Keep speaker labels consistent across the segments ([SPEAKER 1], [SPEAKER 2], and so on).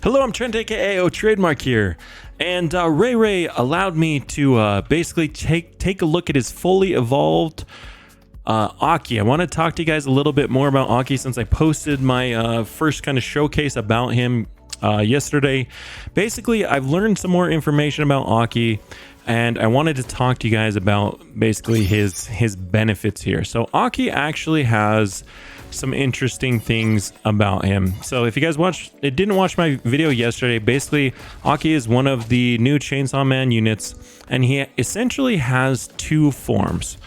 [SPEAKER 1] Hello, I'm Trent, aka oTradeMark here, and Ray allowed me to basically take a look at his fully evolved Aki. I want to talk to you guys a little bit more about Aki since I posted my first kind of showcase about him yesterday. Basically, I've learned some more information about Aki, and I wanted to talk to you guys about basically his benefits here. So Aki actually has some interesting things about him. So if you guys didn't watch my video yesterday, basically Aki is one of the new Chainsaw Man units, and he essentially has two forms.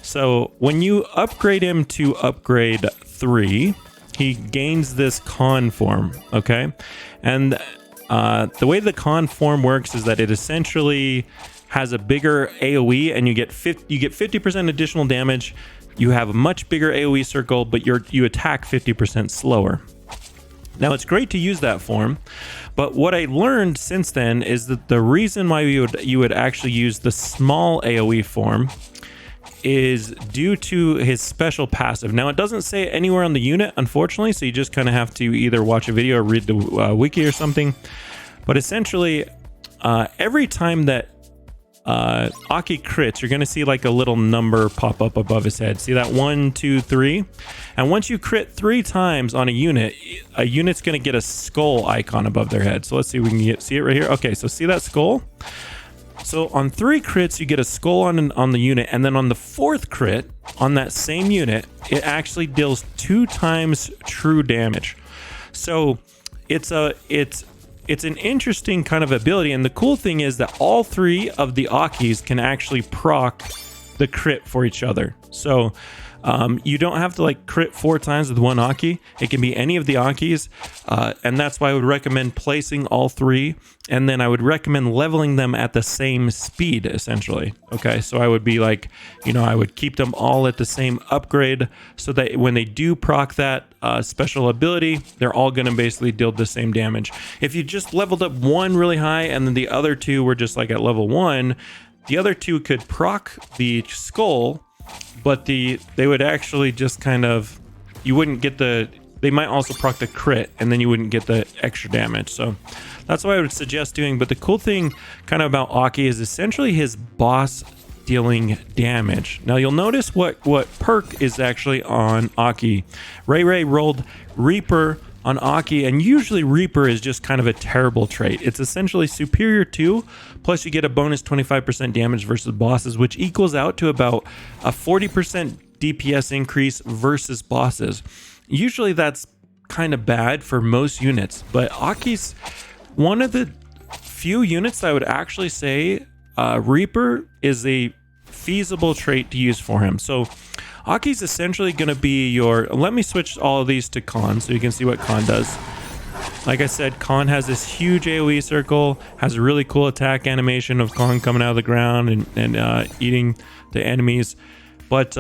[SPEAKER 1] So when you upgrade him to upgrade 3, he gains this con form, okay? And the way the con form works is that it essentially has a bigger AoE, and you get 50% additional damage. You have a much bigger AoE circle, but you attack 50% slower. Now, it's great to use that form, but what I learned since then is that the reason why you would actually use the small AoE form is due to his special passive. Now, it doesn't say it anywhere on the unit, unfortunately, so you just kind of have to either watch a video or read the wiki or something. But essentially, every time that Aki crits, you're going to see like a little number pop up above his head. See that 1, 2, 3? And once you crit 3 times on a unit's going to get a skull icon above their head. So let's see if we can see it right here. Okay, so see that skull? So on 3 crits, you get a skull on the unit, and then on the 4th crit on that same unit, it actually deals 2 times true damage. So it's an interesting kind of ability, and the cool thing is that all 3 of the Akis can actually proc the crit for each other. So you don't have to like crit 4 times with one Aki. It can be any of the Akis, and that's why I would recommend placing all 3, and then I would recommend leveling them at the same speed, essentially. Okay, so I would be like, I would keep them all at the same upgrade so that when they do proc that special ability, they're all going to basically deal the same damage. If you just leveled up one really high and then the other 2 were just like at level 1, the other 2 could proc the skull, but they would actually just kind of, you wouldn't get they might also proc the crit, and then you wouldn't get the extra damage. So that's what I would suggest doing. But the cool thing kind of about Aki is essentially his boss dealing damage. Now you'll notice what perk is actually on Aki. Ray rolled Reaper on Aki, and usually Reaper is just kind of a terrible trait. It's essentially superior to, plus you get a bonus 25% damage versus bosses, which equals out to about a 40% DPS increase versus bosses. Usually that's kind of bad for most units, but Aki's one of the few units I would actually say Reaper is a feasible trait to use for him. So Aki's essentially going to be your... Let me switch all of these to Con so you can see what Con does. Like I said, Con has this huge AoE circle, has a really cool attack animation of Con coming out of the ground and eating the enemies. But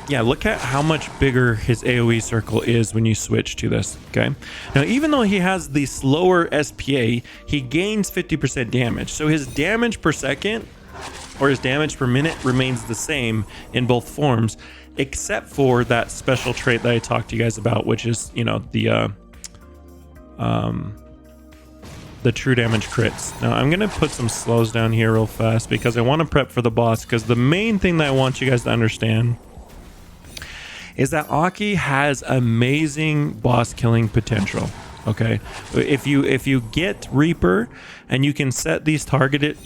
[SPEAKER 1] yeah, look at how much bigger his AoE circle is when you switch to this, okay? Now, even though he has the slower SPA, he gains 50% damage. So his damage per second, or his damage per minute, remains the same in both forms, except for that special trait that I talked to you guys about, which is, the true damage crits. Now, I'm going to put some slows down here real fast because I want to prep for the boss, because the main thing that I want you guys to understand is that Aki has amazing boss killing potential. Okay, if you get Reaper and you can set this target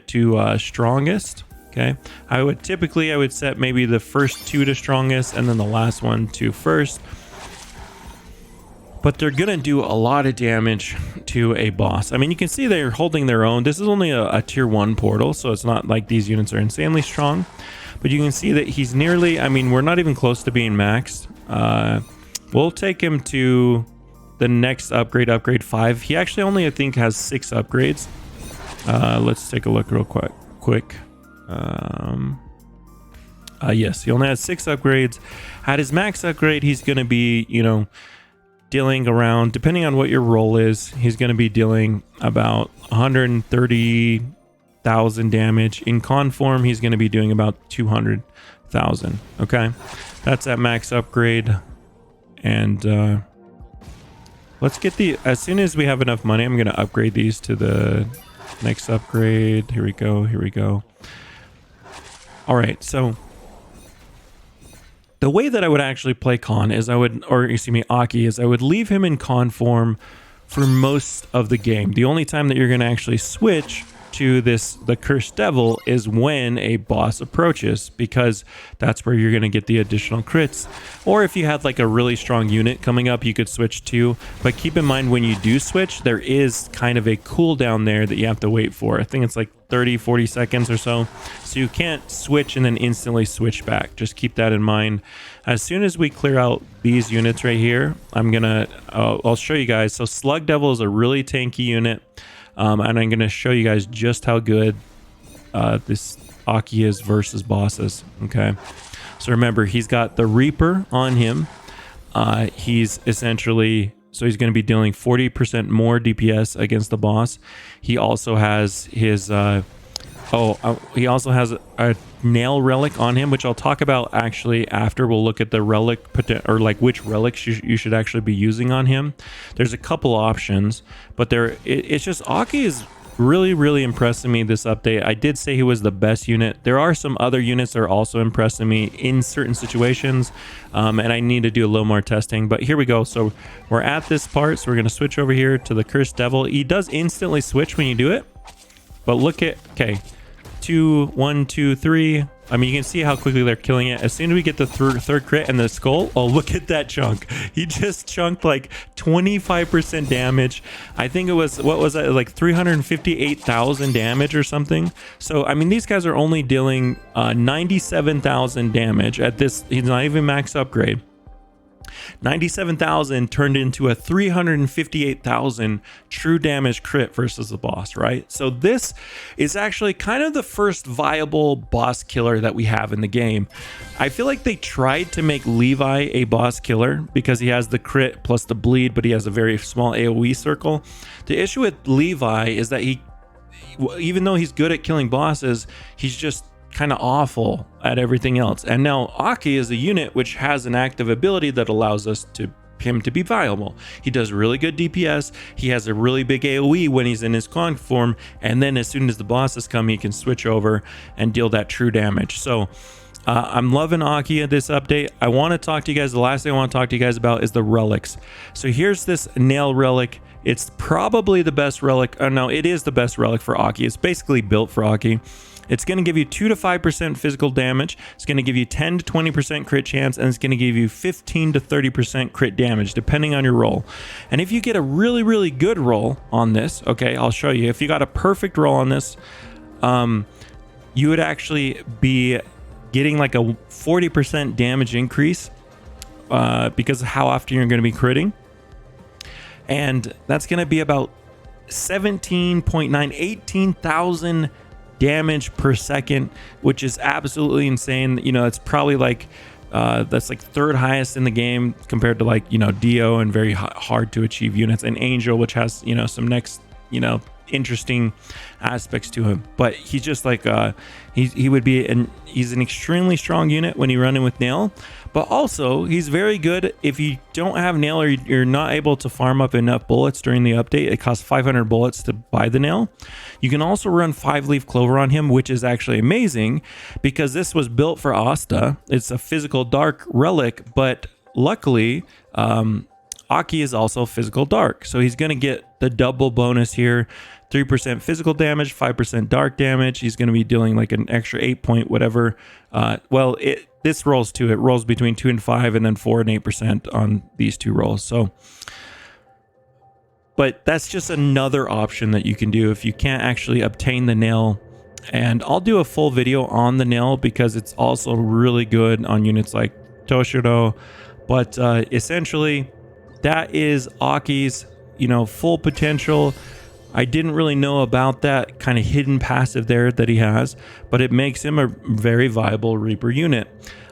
[SPEAKER 1] to strongest. Okay, I would set maybe the first 2 to strongest and then the last one to first. But they're gonna do a lot of damage to a boss. I mean, you can see they're holding their own. This is only a tier 1 portal, so it's not like these units are insanely strong. But you can see that he's nearly, I mean, we're not even close to being maxed. We'll take him to the next upgrade 5. He actually only, I think, has 6 upgrades. Let's take a look real quick. Yes, he only has 6 upgrades. At his max upgrade, he's going to be, dealing around, depending on what your role is, he's going to be dealing about 130,000 damage. In con form, he's going to be doing about 200,000. Okay, that's at max upgrade. And let's get as soon as we have enough money, I'm going to upgrade these to the next upgrade. Here we go. Here we go. All right. So the way that I would actually play Khan is Aki, is I would leave him in Khan form for most of the game. The only time that you're going to actually switch to the Cursed Devil is when a boss approaches, because that's where you're going to get the additional crits. Or if you had like a really strong unit coming up, you could switch to. But keep in mind, when you do switch, there is kind of a cooldown there that you have to wait for. I think it's like 30-40 seconds or so. So you can't switch and then instantly switch back. Just keep that in mind. As soon as we clear out these units right here, I'll show you guys. So Slug Devil is a really tanky unit. And I'm going to show you guys just how good this Aki is versus bosses. Okay, so remember, he's got the Reaper on him. He's essentially, so he's going to be dealing 40% more DPS against the boss. He also has his he also has a nail relic on him, which I'll talk about actually after. We'll look at the relic, or like which relics you should actually be using on him. There's a couple options, but it's just Aki is really impressing me this update. I did say he was the best unit. There are some other units that are also impressing me in certain situations, and I need to do a little more testing. But here we go. So we're at this part, so we're going to switch over here to the Cursed Devil. He does instantly switch when you do it, but look at, okay, 2, 1, 2, 3. I mean, you can see how quickly they're killing it. As soon as we get the third crit and the skull, oh, look at that chunk. He just chunked like 25% damage. I think it was, what was that, like 358,000 damage or something. So, I mean, these guys are only dealing 97,000 damage at this. He's not even max upgrade. 97,000 turned into a 358,000 true damage crit versus the boss, right? So this is actually kind of the first viable boss killer that we have in the game. I feel like they tried to make Levi a boss killer because he has the crit plus the bleed, but he has a very small AoE circle. The issue with Levi is that even though he's good at killing bosses, he's just kind of awful at everything else. And now Aki is a unit which has an active ability that allows him to be viable. He does really good DPS. He has a really big AoE when he's in his Khan form, and then as soon as the bosses come, he can switch over and deal that true damage. So I'm loving Aki at this update. I want to talk to you guys. The last thing I want to talk to you guys about is the relics. So here's this nail relic. It's probably the best relic. No, it is the best relic for Aki. It's basically built for Aki. It's going to give you 2 to 5% physical damage. It's going to give you 10 to 20% crit chance, and it's going to give you 15 to 30% crit damage, depending on your roll. And if you get a really good roll on this, okay, I'll show you. If you got a perfect roll on this, you would actually be getting like a 40% damage increase because of how often you're going to be critting. And that's going to be about 18,000 damage per second, which is absolutely insane. You know, it's probably like that's like third highest in the game compared to like, you know, Dio and very hard to achieve units, and Angel, which has, you know, some next, you know, interesting aspects to him. But he's just like he would be, and he's an extremely strong unit when you run in with Nail, but also he's very good if you don't have Nail or you're not able to farm up enough bullets during the update. It costs 500 bullets to buy the Nail. You can also run 5-leaf clover on him, which is actually amazing because this was built for Asta. It's a physical dark relic, but luckily Aki is also physical dark, so he's going to get the double bonus here. 3% physical damage, 5% dark damage. He's going to be dealing like an extra 8 point whatever. Well, this rolls too. It rolls between 2 and 5, and then 4 and 8% on these two rolls. So, but that's just another option that you can do if you can't actually obtain the nail. And I'll do a full video on the nail because it's also really good on units like Toshiro. But essentially, that is Aki's, you know, full potential. I didn't really know about that kind of hidden passive there that he has, but it makes him a very viable Reaper unit.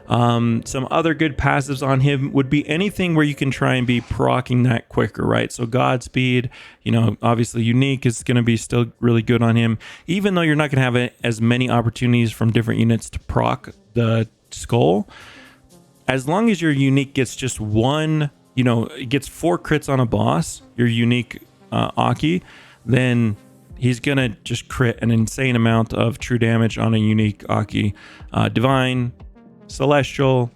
[SPEAKER 1] Some other good passives on him would be anything where you can try and be proccing that quicker, right? So Godspeed, you know, obviously Unique is going to be still really good on him, even though you're not going to have as many opportunities from different units to proc the skull. As long as your Unique gets just one, you know, gets 4 crits on a boss, your unique Aki, then he's gonna just crit an insane amount of true damage on a unique Aki. Divine, Celestial,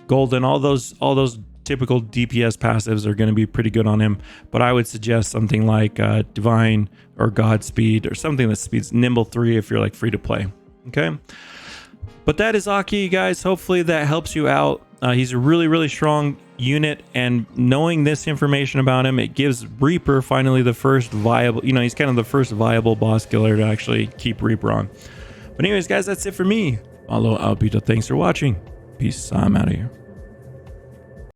[SPEAKER 1] Golden, all those typical DPS passives are going to be pretty good on him, but I would suggest something like Divine or Godspeed or something that speeds Nimble 3 if you're like free to play. Okay, but that is Aki, guys. Hopefully that helps you out. He's a really strong unit, and knowing this information about him, it gives Reaper finally the first viable, you know, he's kind of the first viable boss killer to actually keep Reaper on. But anyways, guys, that's it for me. Follow Alpita. Thanks for watching. Peace. I'm out of here.